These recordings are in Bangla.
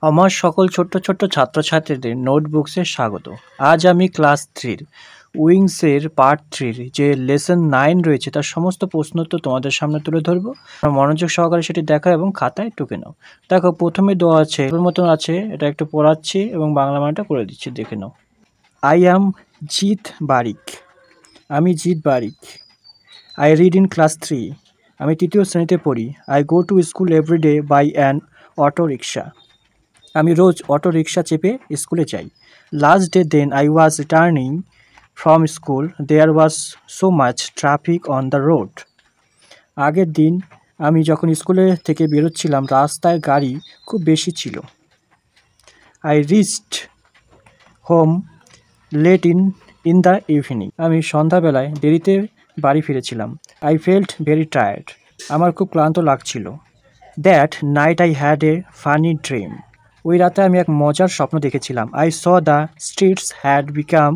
আমার সকল ছোট্ট ছোট্ট ছাত্রছাত্রীদের নোটবুকসে স্বাগত। আজ আমি ক্লাস থ্রির উইংসের পার্ট থ্রির যে লেসন 9 রয়েছে তার সমস্ত প্রশ্নোত্তর তোমাদের সামনে তুলে ধরবো। মনোযোগ সহকারে সেটি দেখো এবং খাতায় টুকে নাও। দেখো প্রথমে দেওয়া আছে এর মতন আছে, এটা একটু পড়াচ্ছি এবং বাংলা মানটা করে দিচ্ছি, দেখে নাও। I am Jit Barik. আমি Jit Barik. I read in class three. আমি তৃতীয় শ্রেণীতে পড়ি। I go to school everyday by an auto rickshaw. আমি রোজ অটো রিক্সা চেপে স্কুলে যাই। Last day then I was returning from school, there was so much traffic on the road. আগের দিন আমি যখন স্কুলে থেকে বেরোচ্ছিলাম রাস্তায় গাড়ি খুব বেশি ছিল। I reached home late in the evening. আমি সন্ধ্যাবেলায় দেরিতে বাড়ি ফিরেছিলাম। I felt very tired. আমার খুব ক্লান্ত লাগছিল। That night I had a funny dream. ওই রাতে আমি এক মজার স্বপ্ন দেখেছিলাম। I saw the streets had become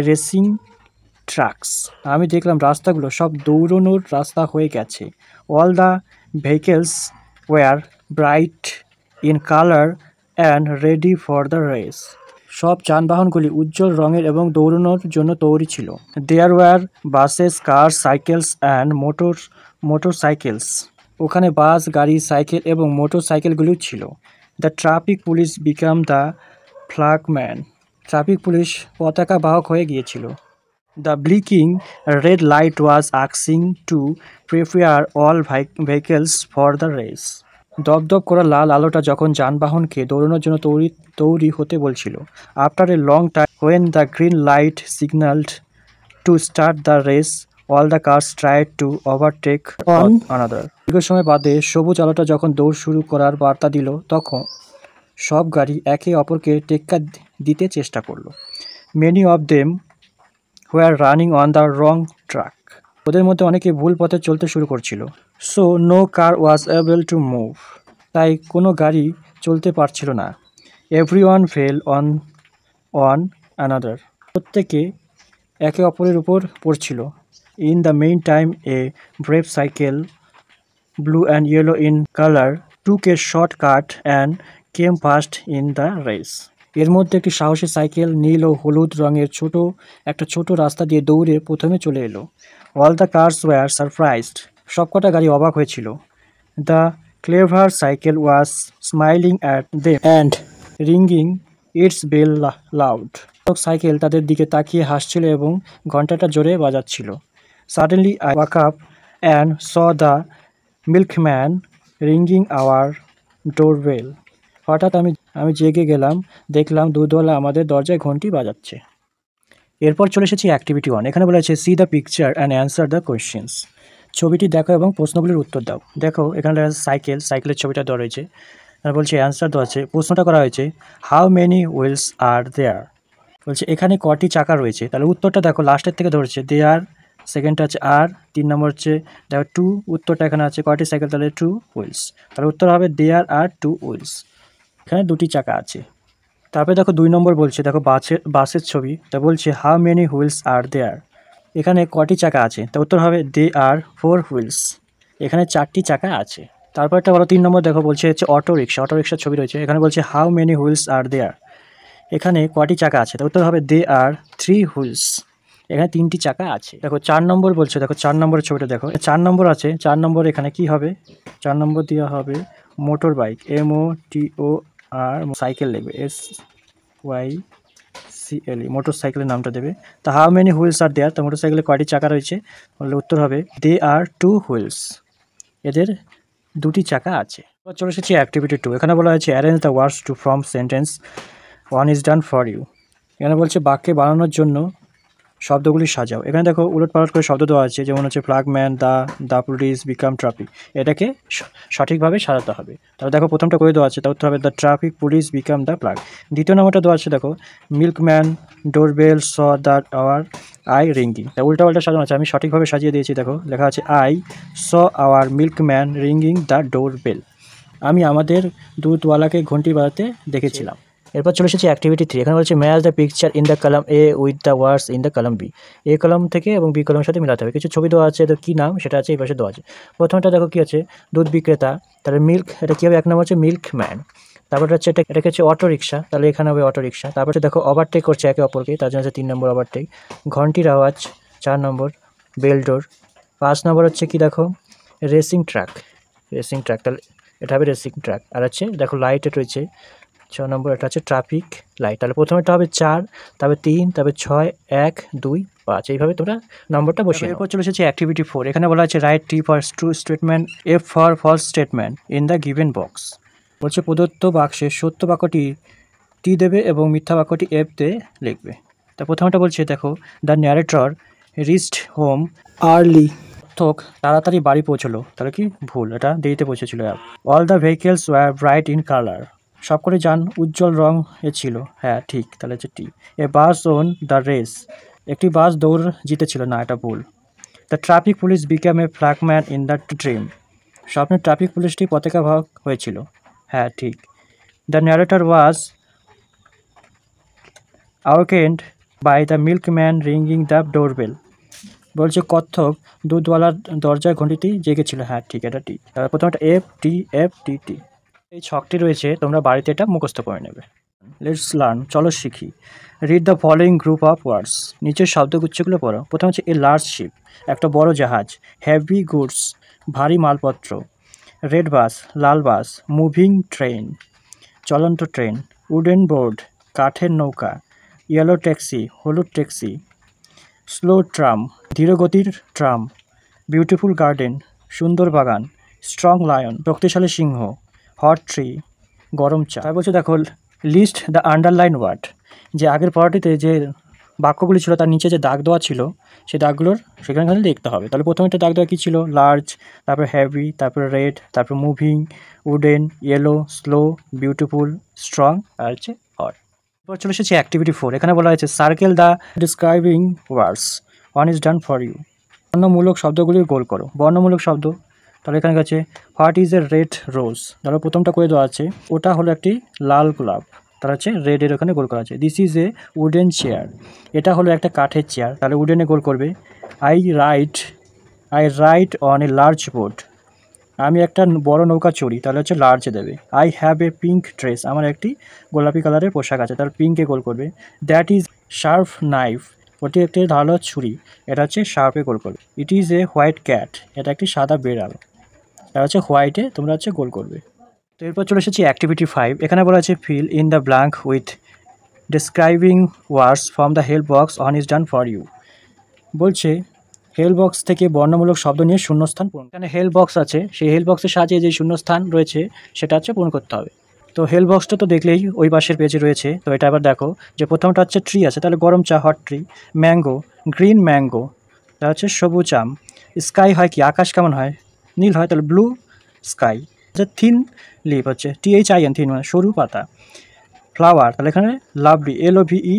racing trucks. আমি দেখলাম রাস্তাগুলো সব দৌড়নোর রাস্তা হয়ে গেছে। All the vehicles were bright in colour and ready for the race. সব যানবাহনগুলি উজ্জ্বল রঙের এবং দৌড়ানোর জন্য তৈরি ছিল। There were buses, car, cycles and motorcycles. ওখানে বাস, গাড়ি, সাইকেল এবং মোটর সাইকেলগুলিও ছিল। The traffic police become the flagman. Traffic police পতাকা বাহক হয়ে গিয়েছিল। The blinking red light was asking to prepare all vehicles for the race. দপদপ করা লাল আলোটা যখন যানবাহনকে দৌড়ানোর জন্য তৈরি হতে বলছিল। After a long time when the green light signalled to start the race, all the cars tried to overtake on another. দীর্ঘ সময় বাদে সবুজ আলোটা যখন দৌড় শুরু করার বার্তা দিল তখন সব গাড়ি একে অপরকে টেক্কা দিতে চেষ্টা করলো। Many of them were running on the wrong track. ওদের মধ্যে অনেকে ভুল পথে চলতে শুরু করছিল। So no car was able to move. তাই কোনো গাড়ি চলতে পারছিল না। Everyone fell on another. প্রত্যেকে একে অপরের উপর পড়ছিল। In the meantime a brave cycle, blue and yellow in colour, took a short cut and came first in the race. এর মধ্যে একটি সাহসী সাইকেল নীল ও হলুদ রঙের একটা ছোট রাস্তা দিয়ে দৌড়ে প্রথমে চলে এলো। All the cars were surprised. সবকটা গাড়ি অবাক হয়েছিল। The clever cycle was smiling at them and ringing its bell loud. Cycle তাদের দিকে তাকিয়ে হাসছিল এবং ঘন্টাটা জোরে বাজাচ্ছিল। Suddenly I woke up and saw the milkman ringing our doorbell. হঠাৎ আমি জেগে গেলাম, দেখলাম দুধওয়ালা আমাদের দরজায় ঘন্টি বাজাচ্ছে। এরপর চলে এসেছি অ্যাক্টিভিটি 1। এখানে বলা আছে C the picture and answer the questions. ছবিটি দেখো এবং প্রশ্নগুলির উত্তর দাও। দেখো এখানে সাইকেলের ছবিটা দেওয়া রয়েছে। বলছে অ্যান্সার দেওয়া আছে। প্রশ্নটা করা হয়েছে হাউ মেনি হুইলস আর দেয়ার। বলছে এখানে কটি চাকা রয়েছে। তাহলে উত্তরটা দেখো লাস্টের থেকে ধরেছে দেয়ার, সেকেন্ডটা আছে আর, 3 নম্বর হচ্ছে দেখো 2। উত্তরটা এখানে আছে কয়টি সাইকেল, তাহলে 2 হুইলস। তাহলে উত্তর হবে দেয়ার আর 2 হুইলস। এখানে 2টি চাকা আছে। তারপরে দেখো 2 নম্বর বলছে, দেখো বাসের ছবি। তা বলছে হাউ মেনি হুইলস আর দেয়ার। এখানে কটি চাকা আছে, তা উত্তর হবে দে আর 4 হুইলস। এখানে 4টি চাকা আছে। তারপরটা বলো 3 নম্বর দেখো বলছে হচ্ছে অটো রিক্সার ছবি রয়েছে। এখানে বলছে হাউ মেনি হুইলস আর দেয়ার। এখানে কটি চাকা আছে, তা উত্তর হবে দে আর 3 হুইলস। এখানে 3টি চাকা আছে। দেখো 4 নম্বর বলছে, দেখো 4 নম্বরের ছবিটা দেখো। 4 নম্বর আছে। 4 নম্বর এখানে কি হবে, 4 নম্বর দেওয়া হবে মোটর বাইক, MOTOR, সাইকেল লিখবে SYCLE, মোটর সাইকেলের নামটা দেবে। তা হাউ মেনি হুইলস আর দেয়ার, তা মোটর সাইকেলে কয়টি চাকা রয়েছে, বললে উত্তর হবে দে আর 2 হুইলস। এদের 2টি চাকা আছে। এবার চলে এসেছি অ্যাক্টিভিটি 2। এখানে বলা হয়েছে arrange the words to form sentence, one is done for you. এখানে বলছে বাক্যে বানানোর জন্য শব্দগুলি সাজাও। এখানে দেখো উলটপালট করে শব্দ দেওয়া আছে, যেমন হচ্ছে ফ্ল্যাগম্যান, দ্য পুলিশ, বিকাম ট্রাফিক। এটাকে সঠিকভাবে সাজাতে হবে। তাহলে দেখো প্রথমটা করে দেওয়া আছে, তা উত্তর হবে the traffic police become the flag. দ্বিতীয় নম্বরটা দেওয়া আছে, দেখো milkman doorbell saw the our I ringing. উল্টা পাল্টা সাজানো আছে, আমি সঠিকভাবে সাজিয়ে দিয়েছি। দেখো লেখা আছে I saw our milkman ringing the doorbell. আমি আমাদের দুধওয়ালাকে ঘন্টি বাজাতে দেখেছিলাম। এরপর চলে এসেছি অ্যাক্টিভিটি 3। এখানে বলছে match the picture in the column A with the words in the column B. A column থেকে এবং বি কলামের সাথে মিলাতে হবে। কিছু ছবি দেওয়া আছে, তো কী নাম সেটা আছে এই পাশে দেওয়া আছে। প্রথমটা দেখো কী আছে, দুধ বিক্রেতা, তাহলে মিল্ক, এটা কী হবে, 1 নম্বর হচ্ছে মিল্কম্যান। তারপরে হচ্ছে এটাকে হচ্ছে অটো রিক্সা, তাহলে এখানে হবে অটো রিক্সা। তারপরে দেখো ওভারটেক করছে একে অপরকে, তার জন্য হচ্ছে 3 নম্বর ওভারটেক। ঘন্টির আওয়াজ 4 নম্বর। বেলডোর 5 নম্বর হচ্ছে কি দেখো রেসিং ট্র্যাক, রেসিং ট্র্যাক, তাহলে এটা হবে রেসিং ট্র্যাক। আর হচ্ছে দেখো লাইট রয়েছে 6 নম্বর, এটা হচ্ছে ট্রাফিক লাইট। তাহলে প্রথমেটা হবে 4, তারপরে 3, তারপরে 6, 1, 2, 5, এইভাবে তোমরা নম্বরটা বসিয়ে। এরপর চলে এসেছে অ্যাক্টিভিটি 4। এখানে বলা আছে write T for true statement, F for false statement in the given box. বলছে প্রদত্ত বাক্সে সত্য বাক্যটি টি দেবে এবং মিথ্যা বাক্যটি এফ তে লিখবে। তা প্রথমটা বলছে দেখো the narrator reached home early, অর্থক তাড়াতাড়ি বাড়ি পৌঁছলো, তাহলে কি ভুল, এটা দেরিতে পৌঁছেছিল। All the vehicles were bright in colour, সবকটি যান উজ্জ্বল রং এ ছিল, হ্যাঁ ঠিক, তাহলে হচ্ছে T. A bus won the race, একটি বাস দৌড় জিতেছিল, না এটা ভুল। The traffic police became a flagman in the dream, স্বপ্নে ট্রাফিক পুলিশটি পতাকা বাহক হয়েছিল, হ্যাঁ ঠিক। The narrator was awakened by the milkman ringing the doorbell, বলছে কত্থক দুধওয়ালার দরজায় ঘণ্টিটি জেগেছিল, হ্যাঁ ঠিক, এটা ঠিক। তারপর প্রথমটা এফ টি এফ টি টি। এই ছকটি রয়েছে, তোমরা বাড়িতে এটা মুখস্থ করে নেবে। লেটস লার্ন, চলো শিখি। Read the following group of words, নিচের শব্দগুচ্ছগুলো পড়ো। প্রথম হচ্ছে এ লার্জ শিপ, একটা বড় জাহাজ। হেভি গুডস, ভারী মালপত্র। রেড বাস, লাল বাস। মুভিং ট্রেন, চলন্ত ট্রেন। উডেন বোর্ড, কাঠের নৌকা। ইয়েলো ট্যাক্সি, হলুদ ট্যাক্সি। স্লো ট্রাম, ধীরগতির ট্রাম। বিউটিফুল গার্ডেন, সুন্দর বাগান। স্ট্রং লায়ন, শক্তিশালী সিংহ। হট ট্রি, গরম চা। তাই বলছে দেখো লিস্ট দ্য আন্ডারলাইন ওয়ার্ড, যে আগের পড়াটিতে যে বাক্যগুলি ছিল তার নিচে যে দাগ দেওয়া ছিল সেই দাগগুলোর সেখানে খালি দেখতে হবে। তাহলে প্রথমে একটা দাগ দেওয়া কী ছিল, লার্জ, তারপরে হেভি, তারপরে রেড, তারপরে moving, wooden, yellow, slow, beautiful, strong, আর হচ্ছে হট। এরপর চলে এসেছে অ্যাক্টিভিটি 4। এখানে বলা হয়েছে circle the describing words, one is done for you. বর্ণমূলক শব্দগুলির গোল করো। বর্ণমূলক শব্দ, তাহলে এখানে আছে what is a red rose, তাহলে প্রথমটা করে দেওয়া আছে ওটা হলো একটি লাল গোলাপ, তার হচ্ছে রেডের ওখানে গোল করা আছে। This is a wooden chair, এটা হলো একটা কাঠের চেয়ার, তাহলে উডেনে গোল করবে। I right on a large boat, আমি একটা বড় নৌকা চড়ি, তাহলে হচ্ছে লার্জে দেবে। I have a pink dress, আমার একটি গোলাপি কালারের পোশাক আছে, তাহলে পিঙ্কে গোল করবে। দ্যাট ইজ শার্প নাইফ, ওটি একটি ধারালো ছুরি, এটা হচ্ছে শার্পে গোল করবে। ইট ইজ এ হোয়াইট ক্যাট, এটা একটি সাদা বেড়াল, এটা হচ্ছে হোয়াইটে তোমরা হচ্ছে গোল করবে। তো এরপর চলে এসেছি অ্যাক্টিভিটি 5। এখানে বলা আছে fill in the blank with describing words from the help box one is done for you. বলছে হেল্প বক্স থেকে বর্ণমূলক শব্দ নিয়ে শূন্যস্থান পূরণ। এখানে হেল্প বক্স আছে, সেই হেল্প বক্সের সাহায্যে যে শূন্যস্থান রয়েছে সেটা হচ্ছে পূরণ করতে হবে। তো হেল্প বক্সটা তো দেখলেই ওই পাশের পেজে রয়েছে। তো এটা আবার দেখো যে প্রথমটা হচ্ছে ট্রি আছে, তাহলে গরম চা, hot tree. Mango, green mango, এটা হচ্ছে সবুজ আম। স্কাই হয় কি, আকাশ কেমন হয়, নীল হয়, তাহলে ব্লু স্কাই। আচ্ছা থিন লিপ হচ্ছে THIN, থিন মানে সরু পাতা। ফ্লাওয়ার, তাহলে এখানে লাভলি, LOVELY,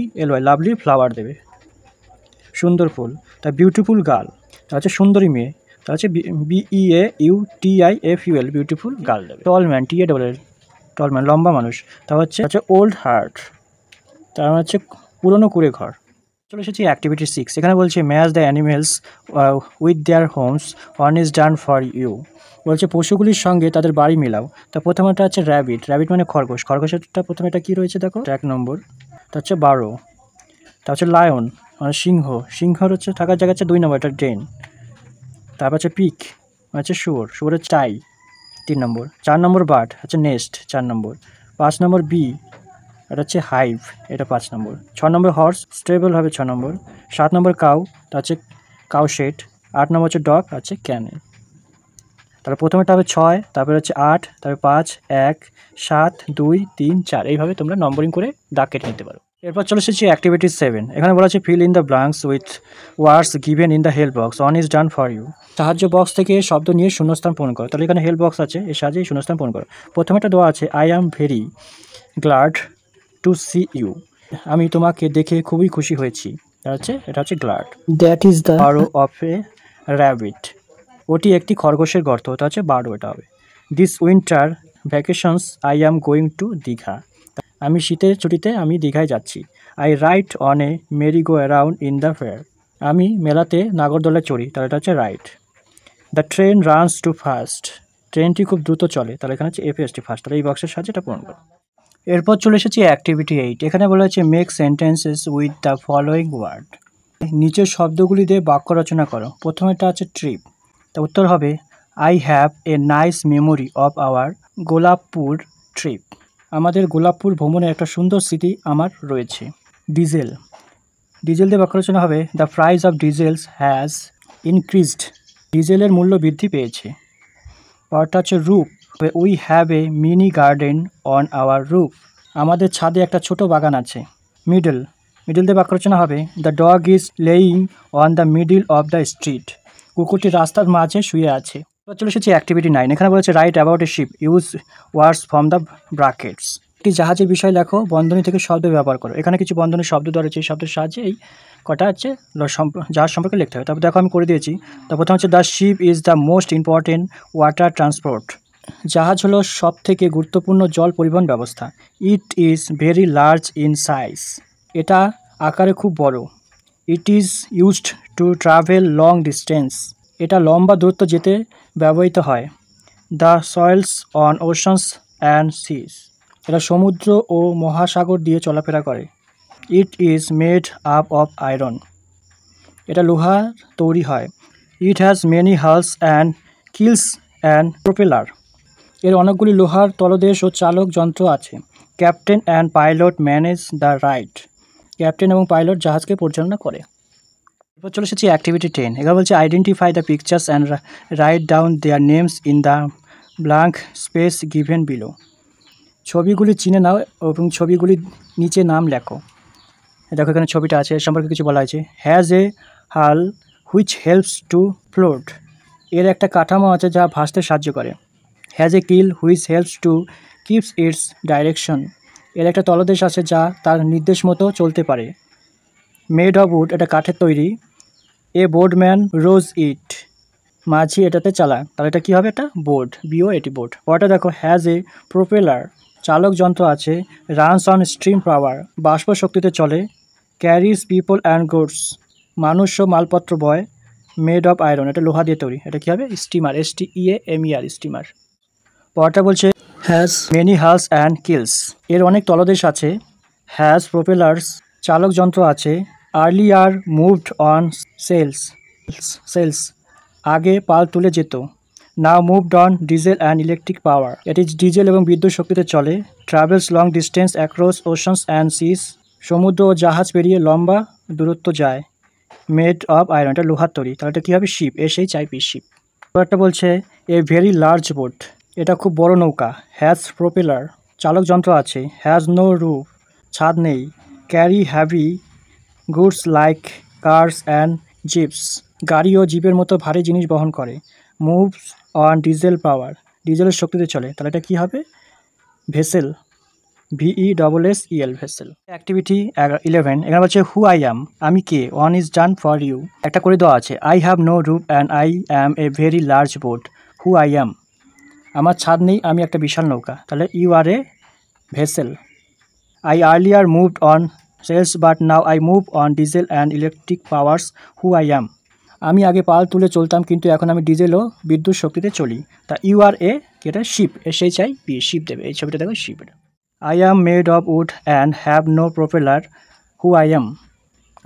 লাভলি ফ্লাওয়ার দেবে, সুন্দর ফুল। তা বিউটিফুল গার্ল, তা হচ্ছে সুন্দরী মেয়ে, তা হচ্ছে BEAUTIFUL, বিউটিফুল গার্ল দেবে। Tall man, TALL, tall man লম্বা মানুষ, তা হচ্ছে ওল্ড হার্ট, তার মানে হচ্ছে পুরনো কুড়ে ঘর। চলে এসেছি অ্যাক্টিভিটি 6। এখানে বলছে match the animals with their homes, one is done for you. বলছে পশুগুলির সঙ্গে তাদের বাড়ি মিলাও। তা প্রথমটা হচ্ছে র্যাবিট, র্যাবিট মানে খরগোশ, খরগোশেরটা প্রথমে এটা কী রয়েছে দেখো 1 নম্বর। তা হচ্ছে 12। তা হচ্ছে লায়ন মানে সিংহ, সিংহর হচ্ছে থাকার জায়গা হচ্ছে 2 নম্বর, এটা ডেন। তারপর হচ্ছে পিক মানে হচ্ছে শুয়োর, শুয়োরের চাই 3 নম্বর। 4 নম্বর বার্ড হচ্ছে নেস্ট, 4 নম্বর। 5 নম্বর বি, এটা হচ্ছে হাইভ, এটা 5 নম্বর। 6 নম্বর হর্স, স্টেবল হবে 6 নম্বর। 7 নম্বর কাউ, তা হচ্ছে কাউ শেড। 8 নম্বর হচ্ছে ডগ, হচ্ছে ক্যানেল। তাহলে প্রথমেটা হবে 6, তারপরে হচ্ছে 8, তারপরে 5, 1, 7, 2, 3, 4, এইভাবে তোমরা নম্বরিং করে দাগ কেটে নিতে পারো। এরপর চলে এসেছি অ্যাক্টিভিটি 7। এখানে বলা আছে fill in the blanks with words given in the help box, one is done for you. সাহায্য বক্স থেকে শব্দ নিয়ে শূন্যস্থান পূরণ করো। তাহলে এখানে হেল্প বক্স আছে, এর সাহায্যে শূন্যস্থান পূরণ করো। প্রথমেটা দেওয়া আছে I am very glad to see you, আমি তোমাকে দেখে খুবই খুশি হয়েছি, এটা হচ্ছে glad. That is the burrow of a rabbit, ওটি একটি খরগোশের গর্ত, ওটা হচ্ছে বারো, এটা হবে। This winter vacations I am going to Digha, আমি শীতের ছুটিতে আমি দীঘায় যাচ্ছি। I ride on a merry go around in the fair, আমি মেলাতে নাগরদোলায় চড়ি, তাহলে এটা হচ্ছে ride. The train runs too fast, ট্রেনটি খুব দ্রুত চলে, তাহলে এখানে হচ্ছে FAST ফাস্ট, তাহলে এই বক্সের সাহায্যে এটা পূরণ করো। এরপর চলে এসেছি অ্যাক্টিভিটি 8। এখানে বলা হচ্ছে make sentences with the following word. নিচের শব্দগুলি দিয়ে বাক্য রচনা করো। প্রথমেটা আছে ট্রিপ, তা উত্তর হবে I have a nice memory of our Golappur trip. আমাদের গোলাপপুর ভ্রমণের একটা সুন্দর স্মৃতি আমার রয়েছে। ডিজেল, ডিজেল দিয়ে বাক্য রচনা হবে the price of diesels has increased. ডিজেলের মূল্য বৃদ্ধি পেয়েছে। পরটা হচ্ছে roof, we have a mini garden on our roof. আমাদের ছাদে একটা ছোট বাগান আছে। মিডল, মিডল দিয়ে বাক্য রচনা হবে the dog is laying on the middle of the street. কুকুরটি রাস্তার মাঝে শুয়ে আছে। এবার চলে এসেছি অ্যাক্টিভিটি 9। এখানে বলেছে right about a ship, use words from the brackets. একটি জাহাজের বিষয় লেখো, বন্ধনী থেকে শব্দ ব্যবহার করো। এখানে কিছু বন্ধনী শব্দ দেওয়া রয়েছে, এই শব্দের সাহায্যে এই কটা হচ্ছে জাহাজ সম্পর্কে লিখতে হবে। তারপর দেখো আমি করে দিয়েছি। তো প্রথম হচ্ছে the ship is the most important water transport. জাহাজ হলো সব থেকে গুরুত্বপূর্ণ জল পরিবহন ব্যবস্থা। It is very large in size. এটা আকারে খুব বড়। It is used to travel long distance. এটা লম্বা দূরত্ব যেতে ব্যবহৃত হয়। The sails on oceans and seas. এটা সমুদ্র ও মহাসাগর দিয়ে চলাফেরা করে। It is made up of iron. এটা লোহার তৈরি হয়। It has many hulls and kills and propeller. এর অনেকগুলি লোহার তলদেশ ও চালক যন্ত্র আছে। Captain and pilot manage the ride. Captain এবং পাইলট জাহাজকে পরিচালনা করে। এরপর চলে এসেছি অ্যাক্টিভিটি 10। এখানে বলছে identify the pictures and write down their names in the blank space given below. ছবিগুলি চিনে নাও এবং ছবিগুলির নিচে নাম লেখো। দেখো এখানে ছবিটা আছে, এর সম্পর্কে কিছু বলা হয়েছে। হ্যাজ এ হাল হুইচ হেল্পস টু ফ্লোট। এর একটা কাঠামো আছে যা ভাসতে সাহায্য করে। Has a kill which helps to keeps it's direction. এর একটা তলদেশ আছে যা তার নির্দেশ মতো চলতে পারে। মেড অফ উড, এটা কাঠের তৈরি। এ বোর্ডম্যান রোজ ইট। মাঝি এটাতে চালায়, তাহলে এটা কী হবে? এটা বোর্ড, বিও এটি বোর্ড। পরটা দেখো হ্যাজ এ প্রোপেলার, চালক যন্ত্র আছে। রানস অন স্ট্রিম পাওয়ার, বাষ্প শক্তিতে চলে। ক্যারিজ পিপল অ্যান্ড গুডস, মানুষ ও মালপত্র বয়। মেড অফ আয়রন, এটা লোহা দিয়ে তৈরি। এটা কী হবে? Steamer, STEAMER, steamer. পরটা বলছে has many hulls and keels. এর অনেক তলদেশ আছে। হ্যাজ প্রোপেলার্স, চালক যন্ত্র আছে। আর্লিয়ার মুভড অন সেলস, আগে পাল তুলে যেত। Now moved on diesel and electric power, এটি ডিজেল এবং বিদ্যুৎ শক্তিতে চলে। Travels long distance across oceans and seas, সমুদ্র ও জাহাজ পেরিয়ে লম্বা দূরত্ব যায়। মেড অফ আয়রন, এটা লোহার তৈরি। তাহলে এটা কী হবে? Ship, SHIP, ship. একটা বলছে এ ভেরি লার্জ বোট, এটা খুব বড় নৌকা। হ্যাজ প্রোপেলার, চালক যন্ত্র আছে। হ্যাজ নো রুফ, ছাদ নেই। Carry heavy goods like cars and jeeps, গাড়ি ও জিপের মতো ভারী জিনিস বহন করে। মুভস অন ডিজেল পাওয়ার, ডিজেলের শক্তিতে চলে। তাহলে এটা কী হবে? Vessel, VESSEL, vessel. অ্যাক্টিভিটি 11। এখানে বলছে হু আই অ্যাম, আমি কে। One is done for you, একটা করে দেওয়া আছে। I have no roof and I am a very large boat. Who I am, আমার ছাদ নেই, আমি একটা বিশাল নৌকা। তাহলে you are a vessel. I earlier moved on sails but now I move on diesel and electric powers. Who I am, আমি আগে পাল তুলে চলতাম কিন্তু এখন আমি ডিজেল ও বিদ্যুৎ শক্তিতে চলি। তা ইউ আর এ, এটা শিপ, SHIP, শিপ দেবে। এই ছবিটা দেখো, ship. I am made of wood and have no propeller. Who I am,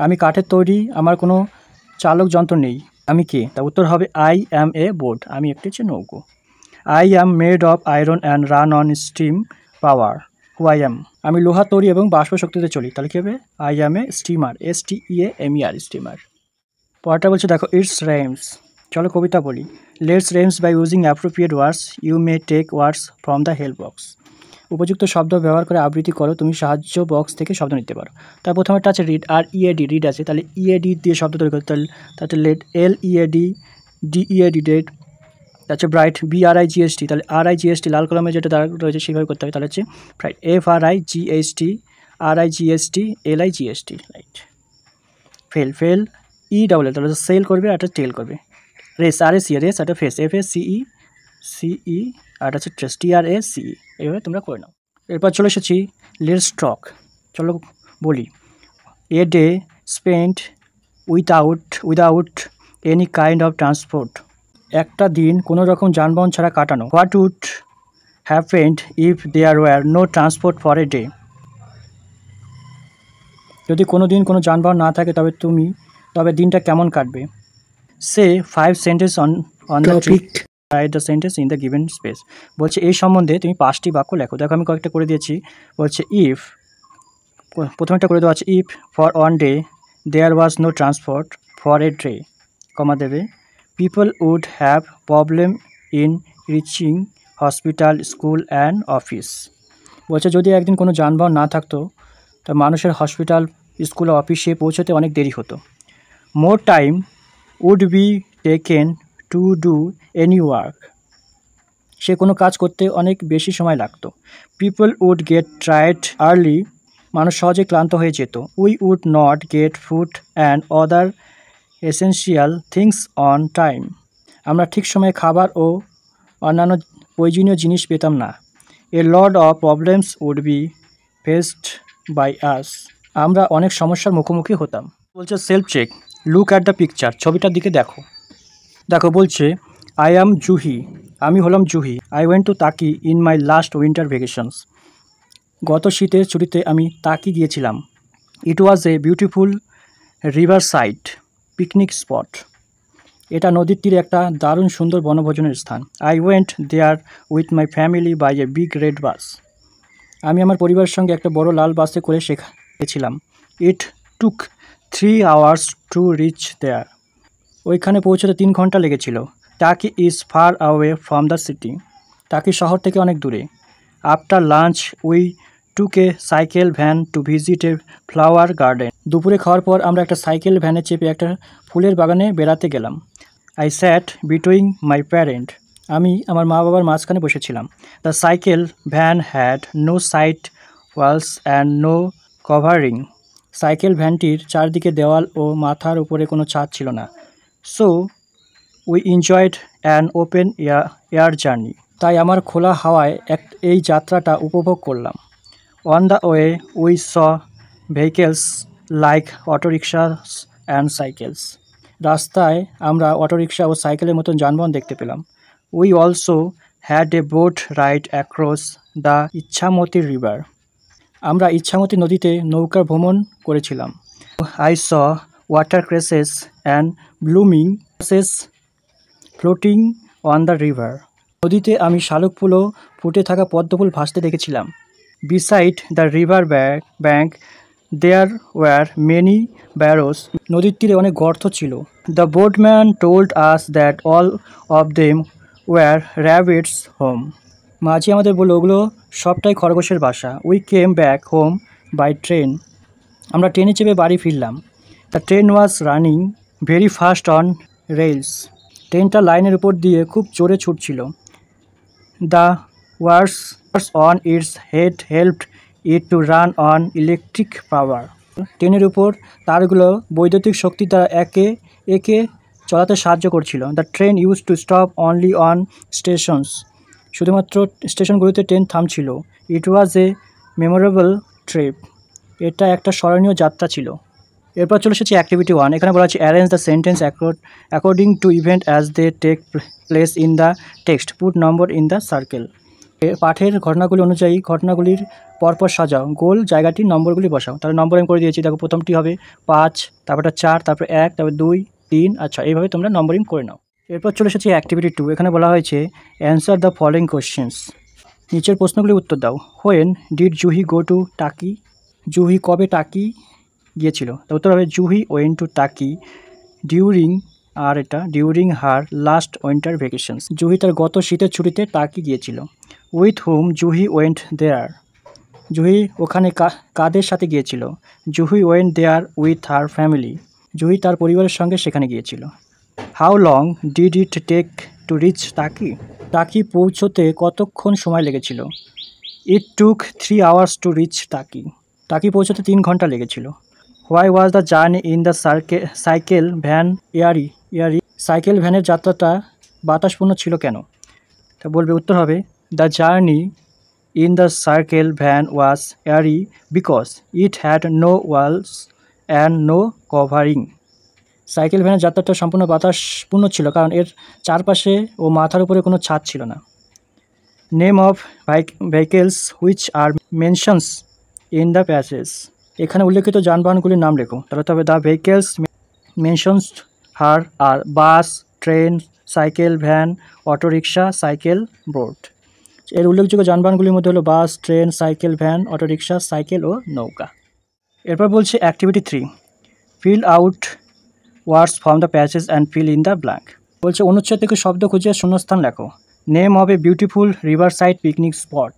আমি কাঠের তৈরি, আমার কোনো চালক যন্ত্র নেই। আমি কে? তা উত্তর হবে আই অ্যাম এ বোট, আমি একটি হচ্ছে নৌকো। I am made of iron and run on steam power. Who I am, আমি লোহা তৈরি এবং বাষ্প শক্তিতে চলি। তাহলে কী হবে? I am a steamer, STEAMER, steamer. পরটা বলছে দেখো ইটস রেমস, চলো কবিতা বলি। Let's rhymes by using appropriate words, you may take words from the help box. উপযুক্ত শব্দ ব্যবহার করে আবৃত্তি করো, তুমি সাহায্য বক্স থেকে শব্দ নিতে পারো। তার প্রথমেটা আছে রিড, আর EAD, রিড আছে। তাহলে EAD দিয়ে শব্দ তৈরি করতে, তাহলে লেট, LEAD, DEAD, ডেড। তাহলে ব্রাইট, BRIGST, তাহলে RIGST, লাল কলমে যেটা দাঁড়া রয়েছে সেভাবে করতে হবে। তাহলে হচ্ছে bright, FRIGHT, RIGST, LIGST, right. Fail, ELL, তাহলে সেল করবে, একটা টেল করবে। রেস, RAC, রেস, একটা ফেস, FACE, আর হচ্ছে ট্রেস, TRACE। এইভাবে তোমরা করে নাও। এরপর চলে এসেছি লেটস টক, চলো বলি। A day spent without any kind of transport, একটা দিন কোনো রকম যানবাহন ছাড়া কাটানো। What would happened if there were no transport for a day? যদি কোনো দিন কোনো যানবাহন না থাকে তবে দিনটা কেমন কাটবে? Say 5 sentences on the trip. Write the sentence in the given space. বলছে এই সম্বন্ধে তুমি 5টি বাক্য লেখো। দেখো আমি কয়েকটা করে দিয়েছি। বলছে if, প্রথমটা করে দেওয়া আছে if for one day there was no transport for a day, কমা দেবে people would have problem in reaching hospital, school and office. বলছে যদি একদিন কোনো যানবাহন না থাকতো তা মানুষের হসপিটাল, স্কুল, অফিসে পৌঁছতে অনেক দেরি হতো। More time would be taken to do any work. সে কোনো কাজ করতে অনেক বেশি সময় লাগতো। People would get tired early. মানুষ সহজে ক্লান্ত হয়ে যেত। We would not get food and other essential things on time. আমরা ঠিক সময়ে খাবার ও অন্যান্য প্রয়োজনীয় জিনিস পেতাম না। A lot of problems would be faced by us. আমরা অনেক সমস্যার মুখোমুখি হতাম। বলছে self check, look at the picture, ছবিটার দিকে দেখো। দেখো বলছে আই অ্যাম জুহি, আমি হলাম Juhi. I went to Taki in my last winter vacations. গত শীতের ছুটিতে আমি তাকি গিয়েছিলাম। It was a beautiful river side picnic spot. এটা নদীর তীরে একটা দারুণ সুন্দর বনভোজনের স্থান। I went there with my family by a big red bus. আমি আমার পরিবারের সঙ্গে একটা বড় লাল বাসে করে গেছিলাম। ইট টুক 3 hours টু রিচ দেয়ার। ওইখানে পৌঁছতে 3 ঘন্টা লেগেছিল। টাকি is far away from the city. টাকি শহর থেকে অনেক দূরে। After lunch we took A cycle van to visit a flower garden. দুপুরে খাওয়ার পর আমরা একটা সাইকেল ভ্যানে চেপে একটা ফুলের বাগানে বেড়াতে গেলাম। I sat between my parent. আমি আমার মা বাবার মাঝখানে বসেছিলাম। The cycle van had no side walls and no covering. Cycle ভ্যানটির চারদিকে দেওয়াল ও মাথার উপরে কোনো ছাদ ছিল না। So we enjoyed an open air journey. তাই আমার খোলা হাওয়ায় এই যাত্রাটা উপভোগ করলাম। On the way we saw vehicles like autorickshaws and cycles. রাস্তায় আমরা অটোরিকশা ও সাইকেলের মতন যানবাহন দেখতে পেলাম। We also had a boat ride across the Ichamati river. আমরা ইচ্ছামতি নদীতে নৌকার ভ্রমণ করেছিলাম। I saw water cresses and blooming cresses floating on the river. নদীতে আমি শালুক ফুল ও ফুটে থাকা পদ্মফুল ভাসতে দেখেছিলাম। Beside the river bank there were many burrows. নদীর তীরে অনেক গর্ত ছিল। The boatman told us that all of them were rabbits home. মাঝি আমাদের বলল ওগুলো সবটাই খরগোশের বাসা। We came back home by train. আমরা ট্রেনে চেপে বাড়ি ফিরলাম। The train was running very fast on rails. ট্রেনটা লাইনের উপর দিয়ে খুব জোরে ছুটছিল। The wires on its head helped it to run on electric power. ট্রেনের উপর তারগুলো বৈদ্যুতিক শক্তি দ্বারা একে একে চলাতে সাহায্য করছিল। The train use to stop only on stations. শুধুমাত্র স্টেশনগুলিতে ট্রেন থামছিল। It was a memorable trip. এটা একটা স্মরণীয় যাত্রা ছিল। এরপর চলে এসেছি অ্যাক্টিভিটি 1। এখানে বলা হচ্ছে arrange the sentence according to event as they take place in the text, put number in the circle. পাঠের ঘটনাগুলি অনুযায়ী ঘটনাগুলির পরপর সাজাও, গোল জায়গাটির নম্বরগুলি বসাও। তাহলে নম্বর আমি করে দিয়েছি। দেখো প্রথমটি হবে 5, তারপরটা 4, তারপর 1, তারপর 2, 3, আচ্ছা এইভাবে তোমরা নম্বরিং করে নাও। এরপর চলে এসেছি অ্যাক্টিভিটি 2। এখানে বলা হয়েছে অ্যান্সার দ্য ফলোয়িং কোশ্চেন্স। নিচের প্রশ্নগুলির উত্তর দাও। When did Juhi go to Taki? Juhi কবে টাকি গিয়েছিল? তার উত্তর হবে Juhi went to Taki during, আর এটা during her last winter vacations. Juhi তার গত শীতের ছুটিতে টাকি গিয়েছিল। With whom Juhi went there? Juhi ওখানে কাদের সাথে গিয়েছিল? Juhi went there with her family. Juhi তার পরিবারের সঙ্গে সেখানে গিয়েছিল। How long did it take to reach Taki? Taki পৌঁছতে কতক্ষণ সময় লেগেছিল? It took 3 hours to reach Taki. Taki পৌঁছতে 3 ঘন্টা লেগেছিল। Why was the journey in the cycle van airy? Cycle ভ্যানের যাত্রাটা বাতাসপূর্ণ ছিল কেন? তা বলবে উত্তর হবে the journey in the cycle van was airy because it had no walls and no covering. Cycle ভ্যানের যাত্রাটা সম্পূর্ণ বাতাসপূর্ণ ছিল কারণ এর চারপাশে ও মাথার উপরে কোনো ছাদ ছিল না। Name of vehicles which are mentions in the passage. এখানে উল্লেখিত যানবাহনগুলির নাম লেখো। তাহলে তবে the vehicles mentions here are bus, train, cycle, van, autorickshaw, cycle, boat. এর উল্লেখযোগ্য যানবাহনগুলির মধ্যে হলো bus, train, cycle, van, autorickshaw, cycle ও নৌকা। এরপর বলছে activity 3, fill out words from the passage and fill in the blank. বলছে অনুচ্ছেদ থেকে শব্দ খুঁজে শূন্যস্থান লেখো। Name of A beautiful river side picnic spot.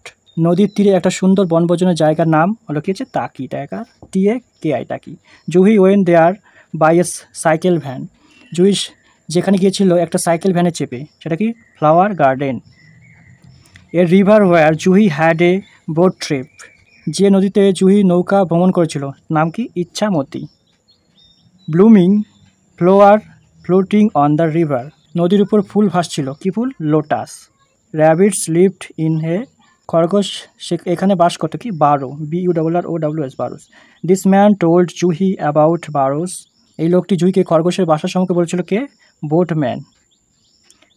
নদীর তীরে একটা সুন্দর বনভোজনের জায়গার নাম হলো কি হচ্ছে তাকি, Taki TAKI Taki. Juhi went there by a cycle van. Juhi যেখানে গিয়েছিল একটা সাইকেল ভ্যানে চেপে, সেটা কি flower garden. A river where Juhi had a boat trip. যে নদীতে জুহি নৌকা ভ্রমণ করেছিল নাম কি Ichamati. Blooming flower floating on the river. নদীর উপর ফুল ভাসছিল, কি ফুল? Lotus. Rabbits lived in here. খরগোশ এখানে বাস করতো কি? Burrow, BURROWS, burrows. This man told Juhi about বারোস। এই লোকটি জুহিকে খরগোশের বাসার সম্পর্কে বলেছিল কে? Boatman.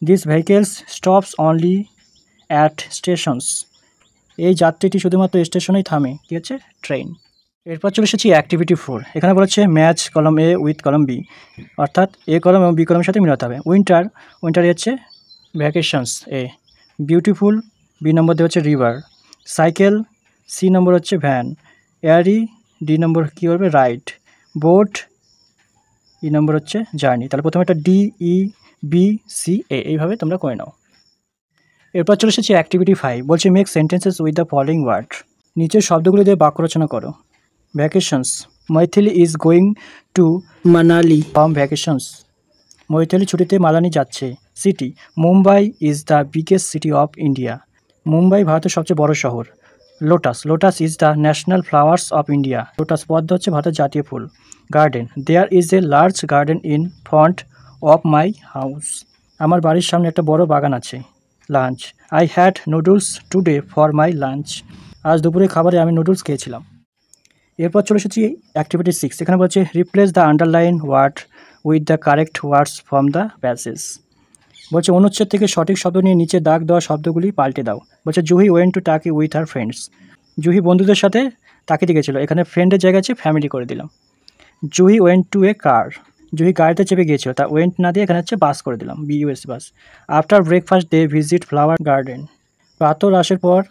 This vehicles stops only at stations. এই যাত্রীটি শুধুমাত্র স্টেশনেই থামে, কি হচ্ছে? ট্রেন। এরপর চলে এসেছি অ্যাক্টিভিটি 4। এখানে বলেছে ম্যাচ কলম A উইথ কলম B, অর্থাৎ A কলম এবং B কলমের সাথে মিলাতে হবে। উইন্টার হচ্ছে ভ্যাকেশনস A, বিউটিফুল B নম্বর দিয়ে হচ্ছে রিভার, সাইকেল C নম্বর হচ্ছে ভ্যান, এয়ারি D নম্বর কী করবে? রাইড, বোট E নম্বর হচ্ছে জার্নি। তাহলে প্রথমে একটা DEBCA এইভাবে তোমরা করে নাও। এরপর চলে এসেছি অ্যাক্টিভিটি 5। বলছে make sentences with the following word. নিচের শব্দগুলি দিয়ে বাক্য রচনা করো। Vacations, Maithili is going to Manali from vacations. Maithili ছুটিতে মালানি যাচ্ছে। City, Mumbai is the biggest city of India. Mumbai ভারতের সবচেয়ে বড় শহর। Lotus is the national flowers of India. Lotus পদ্ম হচ্ছে ভারতের জাতীয় ফুল। Garden, there is a large garden in front of my house. আমার বাড়ির সামনে একটা বড় বাগান আছে। Lunch, I had noodles today for my lunch. আজ দুপুরে খাবারে আমি নুডলস খেয়েছিলাম। এরপর চলে এসেছি অ্যাক্টিভিটি 6। এখানে বলছে replace the underline word with the correct words from the passage. বলছে অনুচ্ছেদ থেকে সঠিক শব্দ নিয়ে নিচে দাগ দেওয়া শব্দগুলি পাল্টে দাও। বলছে জুহি ওয়েন টু টাকি উইথ হার ফ্রেন্ডস। জুহি বন্ধুদের সাথে তাকিতে গেছিলো, এখানে ফ্রেন্ডের জায়গায় আছে ফ্যামিলি করে দিলাম। জুহি ওয়েন্ট টু এ কার। জুহি গাড়িতে চেপে গিয়েছিল, তা ওয়েন্ট না দিয়ে এখানে হচ্ছে বাস করে দিলাম, BUS bus. After breakfast they visit flower garden. প্রাতঃ রাশের পর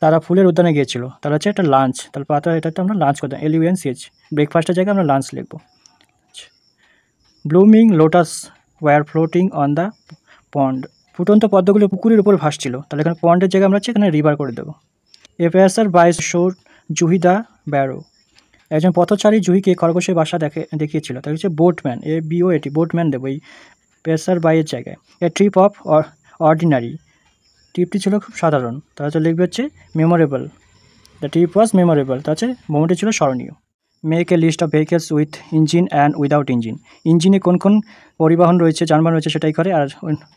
তারা ফুলের উদ্যানে গিয়েছিল, তাহলে হচ্ছে একটা লাঞ্চ। তাহলে প্রাতঃ এটাতে আমরা লাঞ্চ করতাম, LUNCH। ব্রেকফাস্টের জায়গায় আমরা লাঞ্চ লিখবো। Blooming lotus were floating on the pond. ফুটন্ত পদ্মগুলো পুকুরের উপর ভাসছিল, তাহলে এখানে পন্ডের জায়গায় আমরা হচ্ছে এখানে রিভার করে দেবো। এ প্যাসার বাই শোর জুহি দ্য ব্যারো। একজন পথচারী জুহিকে খরগোশের বাসা দেখিয়েছিল, তাই হচ্ছে বোটম্যান, BOAT, বোটম্যান দেবো এই প্যাসার বাইয়ের জায়গায়। A trip of ordinary. ট্রিপটি ছিল খুব সাধারণ, তাহলে হচ্ছে লিখবে হচ্ছে memorable. The trip was memorable, তা হচ্ছে ভ্রমণটি ছিল স্মরণীয়। Make a list of vehicles with engine and without engine. ইঞ্জিনে কোন কোন পরিবহন রয়েছে, যানবাহন রয়েছে সেটাই করে, আর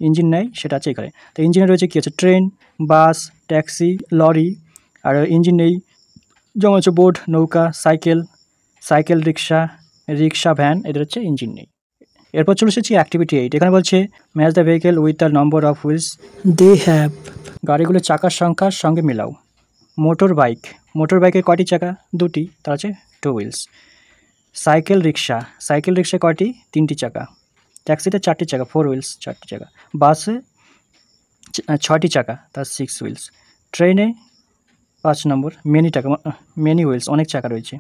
ইঞ্জিন নেই সেটা হচ্ছে করে। তো ইঞ্জিনে রয়েছে কী আছে? ট্রেন, বাস, ট্যাক্সি, লরি। আর ইঞ্জিন নেই যেমন হচ্ছে বোট, নৌকা, সাইকেল, রিক্সা, ভ্যান, এদের হচ্ছে ইঞ্জিন নেই। এরপর চলে এসেছি অ্যাক্টিভিটি 8। এখানে বলছে match the vehicle with the number of wheels they have. গাড়িগুলোর চাকার সংখ্যার সঙ্গে মিলাও। মোটর বাইকের কয়টি চাকা? দুটি, তার হচ্ছে 2 হুইলস। সাইকেল রিক্সা কয়টি? 3টি চাকা। ট্যাক্সিতে 4টি চাকা, 4 হুইলস, 4টি চাকা। বাসে 6টি চাকা, তার 6 হুইলস। ট্রেনে 5 নম্বর মেনি হুইলস, অনেক চাকা রয়েছে।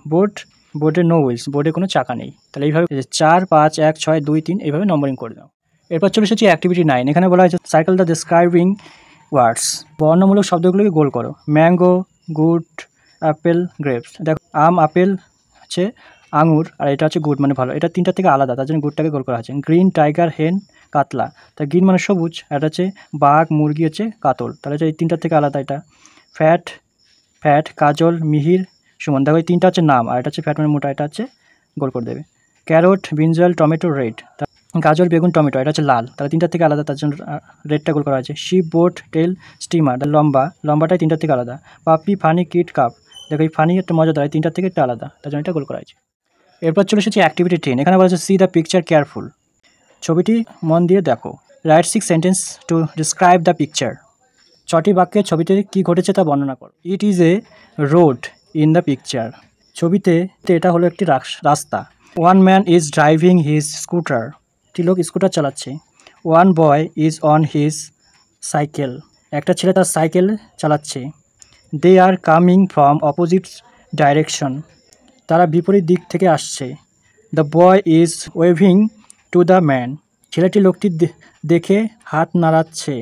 বোর্ডে নো হুইলস, বোর্ডে কোনো চাকা নেই। তাহলে এইভাবে 4, 5, 1, 6, 2, 3 এইভাবে নম্বরিং করে দাও। এরপর চলে এসেছি অ্যাক্টিভিটি 9। এখানে বলা হয়েছে সার্কেল দ্য ডিসক্রাইবিং ওয়ার্ডস। বর্ণমূলক শব্দগুলোকে গোল করো। Mango, good, Apple, grapes. দেখো আম, আপেল হচ্ছে আঙুর, আর এটা হচ্ছে গুড মানে ভালো। এটা 3টার থেকে আলাদা, তার জন্য গুডটাকে গোল করা হয়েছে। গ্রিন, টাইগার, হেন, কাতলা। তা গ্রিন মানে সবুজ, এটা হচ্ছে বাঘ, মুরগি হচ্ছে কাতল, তাহলে হচ্ছে এই 3টার থেকে আলাদা। এটা ফ্যাট, কাজল, মিহির, সুমন। দেখো এই 3টা হচ্ছে নাম, আর এটা হচ্ছে ফ্যাট মানে মোটা, এটা হচ্ছে গোল করে দেবে। Carrot, brinjal, tomato, red. গাজর, বেগুন, টমেটো, এটা হচ্ছে লাল, তাহলে 3টার থেকে আলাদা, তার জন্য রেডটা গোল করা হয়েছে। শিপ, বোট, টেল, স্টিমার, লম্বাটাই 3টার থেকে আলাদা। পাপি, ফানি, কিট, কাপ। দেখো এই ফানি একটা মজাদার, এই 3টার থেকে একটা আলাদা, তার জন্য এটা গোল করা হয়েছে। এরপর চলে এসেছি অ্যাক্টিভিটি 10। এখানে বলা হচ্ছে সি দ্য পিকচার কেয়ারফুল। ছবিটি মন দিয়ে দেখো। Write 6 sentence to describe the picture. 6টি বাক্যে ছবিতে কি ঘটেছে তা বর্ণনা করো। It is a road in the picture. ছবিতে এটা হলো একটি রাস্তা। One man is driving his scooter. একটি লোক স্কুটার চালাচ্ছে। One boy is on his cycle. একটা ছেলে তার সাইকেল চালাচ্ছে। They are coming from opposite direction. তারা বিপরীত দিক থেকে আসছে। The boy is waving to the man. ছেলেটি লোকটি দেখে হাত নাড়াচ্ছে।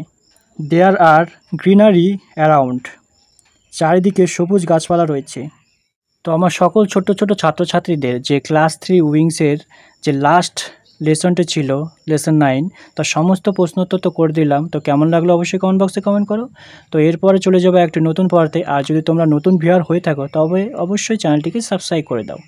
দেয়ার আর গ্রিনারি অ্যারাউন্ড। চারিদিকে সবুজ গাছপালা রয়েছে। তো আমার সকল ছোট ছোট ছাত্রছাত্রীদের যে ক্লাস 3 উইংসের যে লাস্ট লেসনটি ছিল লেসন 9, তার সমস্ত প্রশ্নোত্তর তো করে দিলাম। তো কেমন লাগলো অবশ্যই কমেন্ট বক্সে কমেন্ট করো। তো এরপরে চলে যাবো একটি নতুন পড়াতে। আর যদি তোমরা নতুন ভিউয়ার হয়ে থাকো তবে অবশ্যই চ্যানেলটিকে সাবস্ক্রাইব করে দাও।